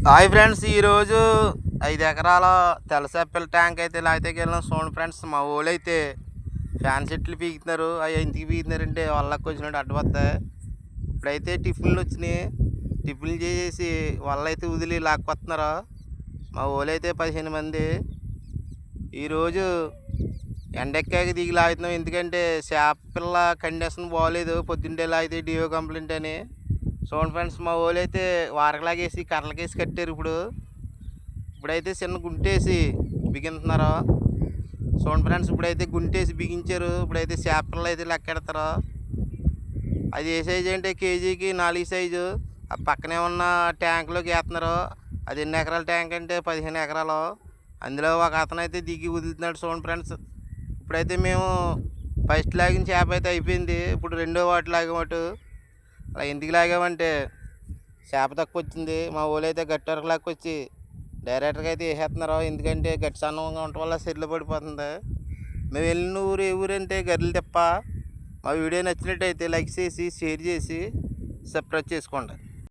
Hi friends, ఈరోజు 5 ఎకరాల తెల్లసెప్పల tank అయితే లాగితే వెళ్ళినాం. చూడండి ఫ్రెండ్స్, మా ఊళ్ళో అయితే ఫ్యాన్ సెట్లు పీకుతున్నారు. అవి ఎందుకు పీకుతున్నారంటే వాళ్ళకి వచ్చినట్టు అడ్డపడతాయి. ఇప్పుడైతే టిఫిన్లు వచ్చినాయి. టిఫిన్లు చేసేసి వాళ్ళైతే వదిలి లాక్కొస్తున్నారు. మా ఊళ్ళో అయితే 15 మంది. ఈరోజు ఎండెక్కాక దిగి లాగుతున్నాం. ఎందుకంటే చేప పిల్ల కండిషన్ బాగోలేదు. పొద్దున్నే లాగితే డిఓ కంప్లైంట్ అని. చూడండి ఫ్రెండ్స్, మా వాళ్ళు అయితే వారకలాగేసి కర్రలకేసి కట్టారు. ఇప్పుడైతే చిన్న గుంటేసి బిగింటున్నారు. చూడండి ఫ్రెండ్స్, ఇప్పుడైతే గుంటేసి బిగించారు. ఇప్పుడైతే చేపలు అయితే లెక్కెడతారు. అది ఏ సైజు అంటే కేజీకి 4 సైజు. ఆ పక్కనే ఉన్న ట్యాంకులోకి వేస్తున్నారు. అది ఎన్ని ఎకరాల ట్యాంక్ అంటే 15 ఎకరాలు. అందులో ఒక అతను అయితే దిగి వదులుతున్నాడు. చూడండి ఫ్రెండ్స్, ఇప్పుడైతే మేము ఫస్ట్ లాగిన చేప అయితే అయిపోయింది. ఇప్పుడు రెండో వాటి లాగేవాటు. అలా ఎందుకు లాగామంటే చేప తక్కువ వచ్చింది. మా ఊళ్ళో అయితే గట్టి వరకు లాక్కొచ్చి డైరెక్ట్గా అయితే వేసేస్తున్నారు. ఎందుకంటే గట్టి సన్నంగా ఉండటం వల్ల సెల్లు పడిపోతుంది. మేము వెళ్ళిన ఊరు ఏ ఊరు అంటే గర్రెలు తిప్ప. మా వీడియో నచ్చినట్టయితే లైక్ చేసి షేర్ చేసి సబ్స్క్రైబ్ చేసుకోండి.